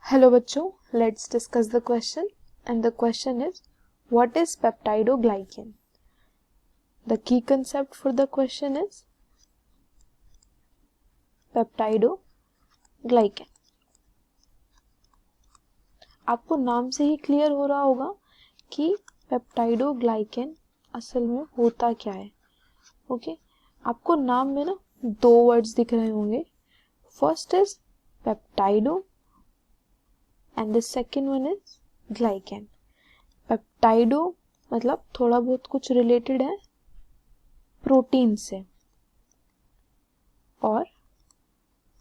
Hello बच्चों, let's discuss the question and the question is what is peptidoglycan? The key concept for the question is peptidoglycan. आपको नाम से ही clear हो रहा होगा कि पेप्टाइडोग्लाइकेन असल में होता क्या है. ओके, आपको नाम में ना दो वर्ड्स दिख रहे होंगे. First is peptido and the second one is glycan. Peptido मतलब थोड़ा बहुत कुछ रिलेटेड है प्रोटीन से, और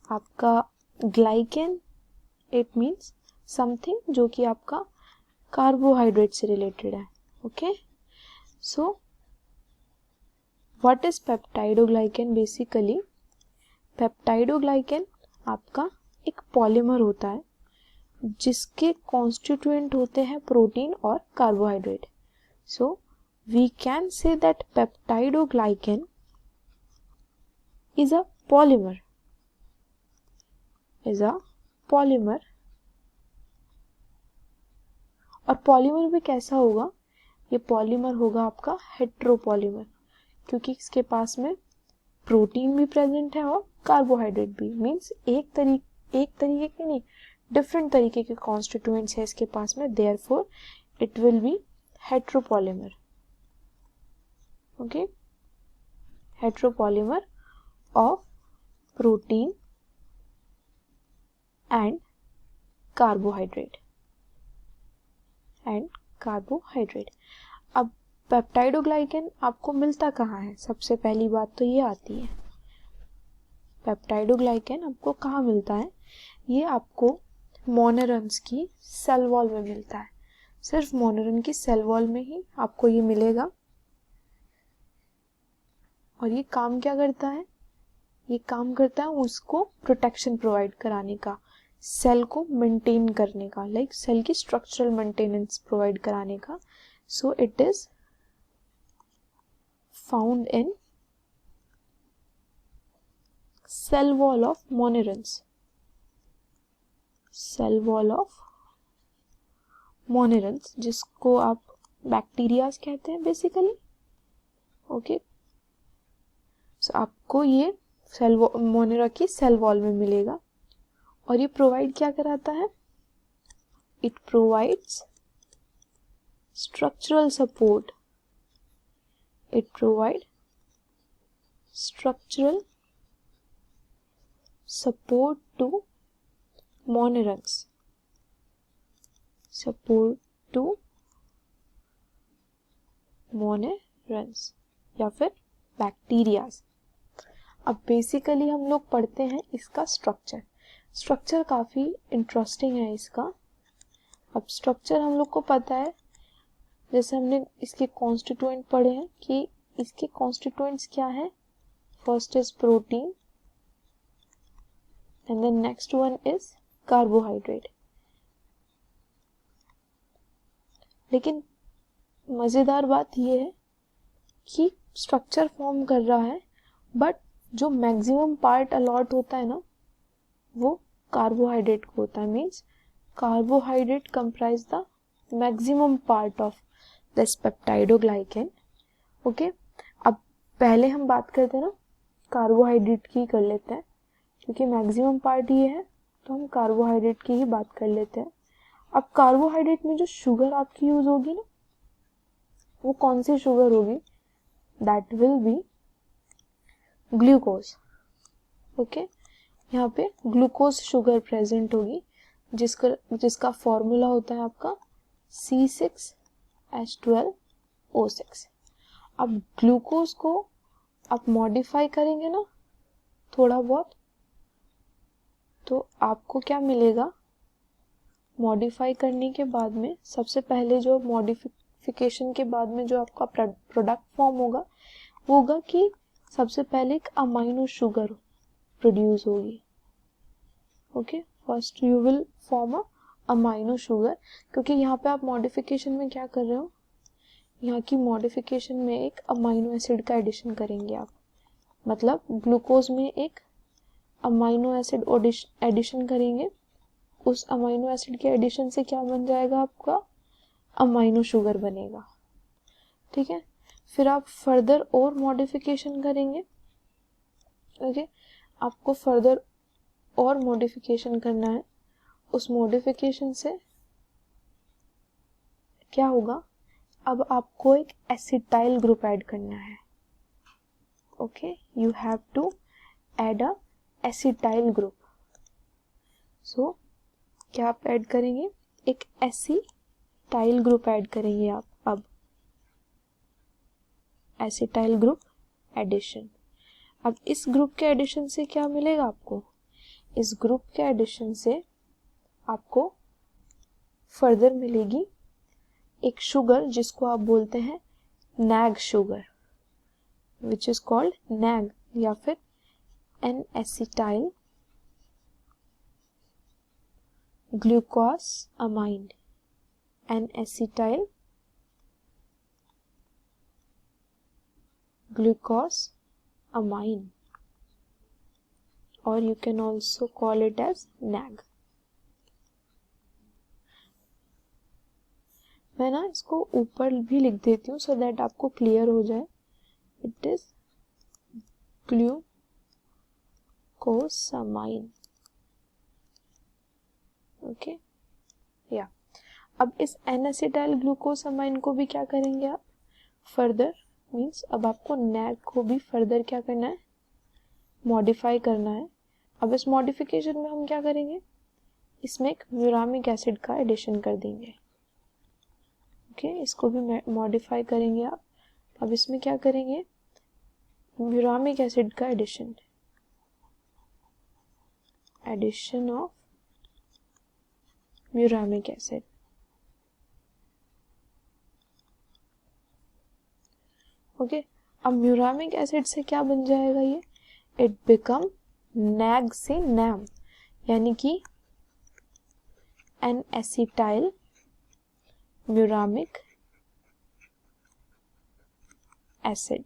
आपका ग्लाइकेन इट मीन्स समथिंग जो कि आपका कार्बोहाइड्रेट से रिलेटेड है. Okay, so what is peptidoglycan? Basically peptidoglycan आपका एक पॉलीमर होता है जिसके कॉन्स्टिट्यूएंट होते हैं प्रोटीन और carbohydrate. So we can say that peptidoglycan is a polymer और पॉलीमर भी कैसा होगा? ये पॉलीमर होगा आपका हेट्रोपॉलीमर, क्योंकि इसके पास में प्रोटीन भी प्रेजेंट है और कार्बोहाइड्रेट भी. मींस एक तरीके के नहीं, डिफरेंट तरीके के कॉन्स्टिट्यूएंट्स है इसके पास में. Therefore it will B heteropolymer. Okay, heteropolymer of protein and carbohydrate. अब पेप्टाइडोग्लाइकेन आपको मिलता कहाँ है? सबसे पहली बात तो ये आती है, पेप्टाइडोग्लाइकेन आपको कहाँ मिलता है? ये आपको मोनेरॉन्स की सेल वॉल में मिलता है. सिर्फ मोनेरॉन की सेल वॉल में ही आपको ये मिलेगा. और ये काम क्या करता है? ये काम करता है उसको प्रोटेक्शन प्रोवाइड कराने का, सेल को मेंटेन करने का, लाइक सेल की स्ट्रक्चरल मेंटेनेंस प्रोवाइड कराने का. So it is found in cell wall of monerans. Cell wall of monerans जिसको आप बैक्टीरियाज कहते हैं बेसिकली. ओके, सो आपको ये सेल मोनेरा की सेल वॉल में मिलेगा. और ये प्रोवाइड क्या कराता है? It provides structural support. It provide structural support to monerans. Support to monerans या फिर बैक्टीरियाज. अब बेसिकली हम लोग पढ़ते हैं इसका स्ट्रक्चर काफ़ी इंटरेस्टिंग है इसका. अब स्ट्रक्चर हम लोग को पता है, जैसे हमने इसके कॉन्स्टिट्यूएंट पढ़े हैं कि इसके कॉन्स्टिट्यूएंट्स क्या है. First is protein and then next one is carbohydrate. लेकिन मज़ेदार बात यह है कि स्ट्रक्चर फॉर्म कर रहा है, बट जो मैक्सिमम पार्ट अलॉट होता है ना वो कार्बोहाइड्रेट को होता है. Means carbohydrate comprise the maximum part of this peptidoglycan. Okay, अब पहले हम बात करते हैं ना कार्बोहाइड्रेट की कर लेते हैं, क्योंकि मैक्सिमम पार्ट ये है तो हम कार्बोहाइड्रेट की ही बात कर लेते हैं. अब कार्बोहाइड्रेट में जो शुगर आपकी यूज होगी ना, वो कौन सी शुगर होगी? That will be glucose. Okay, यहाँ पे ग्लूकोज शुगर प्रेजेंट होगी जिसका फॉर्मूला होता है आपका C6H12O6. अब ग्लूकोज को आप मॉडिफाई करेंगे ना थोड़ा बहुत, तो आपको क्या मिलेगा? मॉडिफाई करने के बाद में सबसे पहले जो मॉडिफिकेशन के बाद में जो आपका प्रोडक्ट फॉर्म होगा वो होगा कि सबसे पहले एक अमाइनो शुगर प्रोड्यूस होगी. Okay, first you will form a amino sugar, क्योंकि यहाँ पे आप मॉडिफिकेशन में क्या कर रहे हो? यहाँ की मॉडिफिकेशन में एक अमाइनो एसिड का एडिशन करेंगे आप. मतलब ग्लूकोज में एक अमाइनो एसिड एडिशन करेंगे उस अमाइनो एसिड के एडिशन से क्या बन जाएगा, आपका अमाइनो शुगर बनेगा। ठीक है, फिर आप फर्दर और मॉडिफिकेशन करेंगे। ओके, आपको फर्दर और मॉडिफिकेशन करना है। उस मॉडिफिकेशन से क्या होगा, अब आपको एक एसिटाइल ग्रुप ऐड करना है। Okay, you have to add a acetyl group. So क्या आप ऐड करेंगे, एक एसिटाइल ग्रुप ऐड करेंगे आप। अब एसिटाइल ग्रुप एडिशन। अब इस ग्रुप के एडिशन से क्या मिलेगा आपको, इस ग्रुप के एडिशन से आपको फर्दर मिलेगी एक शुगर जिसको आप बोलते हैं NAG sugar, which is called NAG, या फिर N acetyl glucose amine, N acetyl glucose amine, or you can also call it as NAG। मैं ना इसको ऊपर भी लिख देती हूँ सो दैट आपको क्लियर हो जाए। It is glucosamine. ओके, या अब इस एन एसिटाइल ग्लूकोसामाइन को भी क्या करेंगे आप, फर्दर मीन्स अब आपको नैग को भी फर्दर क्या करना है, मॉडिफाई करना है। अब इस मॉडिफिकेशन में हम क्या करेंगे, इसमें एक म्यूरामिक एसिड का एडिशन कर देंगे। ओके, इसको भी मॉडिफाई करेंगे आप। अब इसमें क्या करेंगे, म्यूरामिक एसिड का addition of muramic acid. Okay, अब म्यूरामिक एसिड से क्या बन जाएगा ये, इट बिकम नैग से नैम, यानी कि एन एसिटाइल म्यूरामिक एसिड,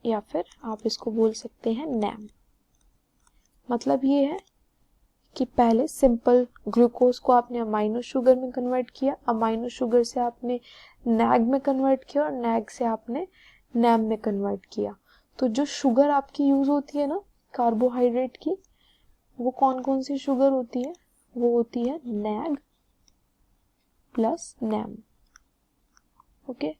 या फिर आप इसको बोल सकते हैं नैम। मतलब ये है कि पहले सिंपल ग्लूकोज को आपने अमाइनो शुगर में कन्वर्ट किया, अमाइनो शुगर से आपने नैग में कन्वर्ट किया, और नैग से आपने नैम में कन्वर्ट किया। तो जो शुगर आपकी यूज होती है ना कार्बोहाइड्रेट की, वो कौन कौन सी शुगर होती है, वो होती है नैग प्लस नैम। ओके,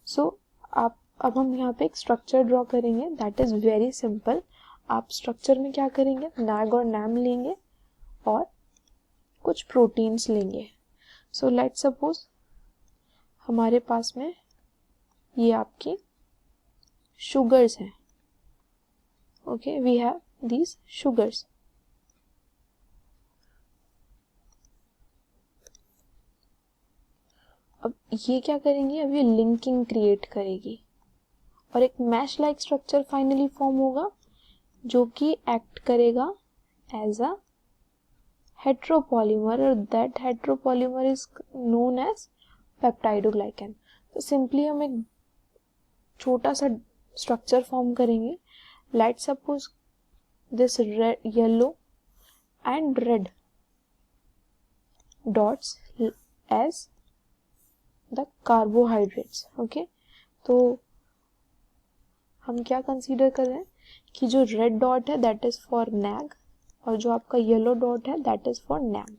सो आप अब हम यहाँ पे एक स्ट्रक्चर ड्रॉ करेंगे, दैट इज वेरी सिंपल। आप स्ट्रक्चर में क्या करेंगे, नैग और नैम लेंगे और कुछ प्रोटीन्स लेंगे। सो लेट्स सपोज हमारे पास में ये आपकी शुगर्स हैं। Okay, we have these sugars. अब ये क्या करेंगी, अब ये लिंकिंग क्रिएट करेगी और एक mesh like structure finally form होगा, जो कि एक्ट करेगा एज अ हेट्रोपॉलीमर, और that heteropolymer is known as peptidoglycan. तो सिंपली हम एक छोटा सा स्ट्रक्चर फॉर्म करेंगे। Let suppose this red, yellow and red dots as the carbohydrates. Okay, तो हम क्या कंसीडर कर रहे हैं कि जो रेड डॉट है दैट इज फॉर नैग, और जो आपका येलो डॉट है दैट इज फॉर नैम।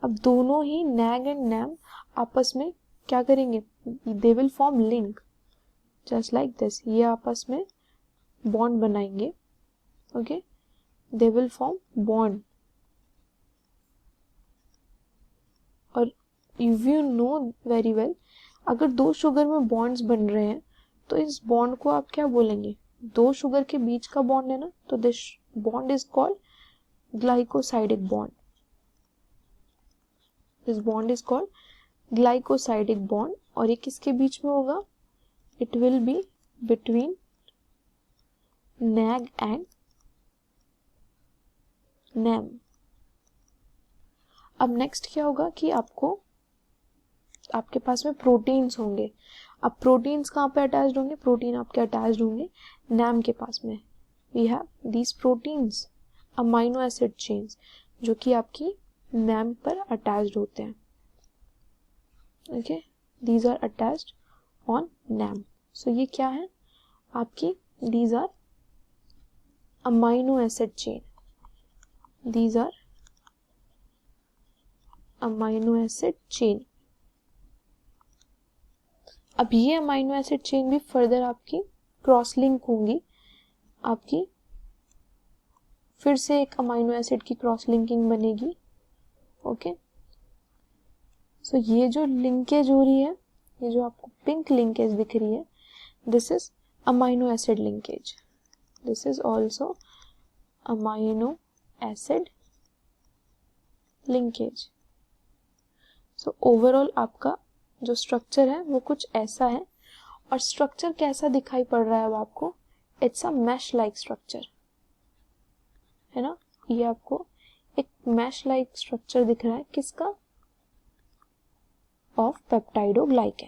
अब दोनों ही नैग एंड नैम आपस में क्या करेंगे, they will form link just like this. ये आपस में बॉन्ड बनाएंगे। Okay, they will form bond, और if you know very well, अगर दो शुगर में बॉन्ड्स बन रहे हैं तो इस बॉन्ड को आप क्या बोलेंगे, दो शुगर के बीच का बॉन्ड है ना, तो this bond is called glycosidic bond. This bond is called glycosidic bond, और ये किसके बीच में होगा, it will be between NAG and NAM. अब नेक्स्ट क्या होगा कि आपके पास में प्रोटीन्स होंगे। अब प्रोटीन्स कहाँ पे अटैच्ड होंगे, प्रोटीन आपके अटैच्ड होंगे नैम के पास में। We have these proteins amino acid chains जो कि आपकी NAM पर अटैच्ड होते हैं. Okay, these are attached on NAM. So ये क्या है आपकी, these are amino acid chain, these are amino acid chain. अब ये अमाइनो एसिड चेन भी फर्दर आपकी क्रॉस लिंक होंगी, आपकी फिर से एक अमाइनो एसिड की क्रॉस लिंकिंग बनेगी. ओके, सो ये जो लिंकेज हो रही है, ये जो आपको पिंक लिंकेज दिख रही है, this is amino acid linkage. This is also amino acid linkage. So overall आपका जो स्ट्रक्चर है वो कुछ ऐसा है. और स्ट्रक्चर कैसा दिखाई पड़ रहा है अब आपको, it's a mesh like structure, है ना. ये आपको एक मैश लाइक स्ट्रक्चर दिख रहा है, किसका, of peptidoglycan.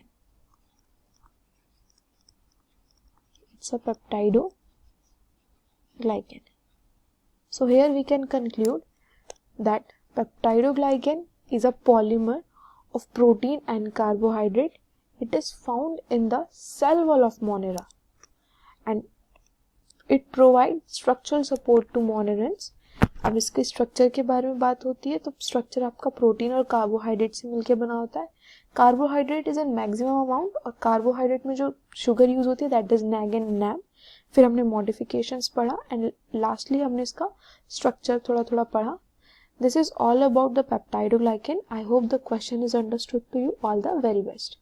It's a peptidoglycan. So here we can conclude that peptidoglycan is a polymer of protein and carbohydrate. It is found in the cell wall of Monera and it provides structural support to monerans. अब इसके structure के बारे में बात होती है तो structure आपका प्रोटीन और कार्बोहाइड्रेट से मिलकर बना होता है. Carbohydrate is in maximum amount और कार्बोहाइड्रेट में जो शुगर यूज होती है that is NAG and NAM. फिर हमने मॉडिफिकेशंस पढ़ा एंड लास्टली हमने इसका स्ट्रक्चर थोड़ा थोड़ा पढ़ा. This is all about the peptidoglycan. I hope the question is understood to you. All the very best.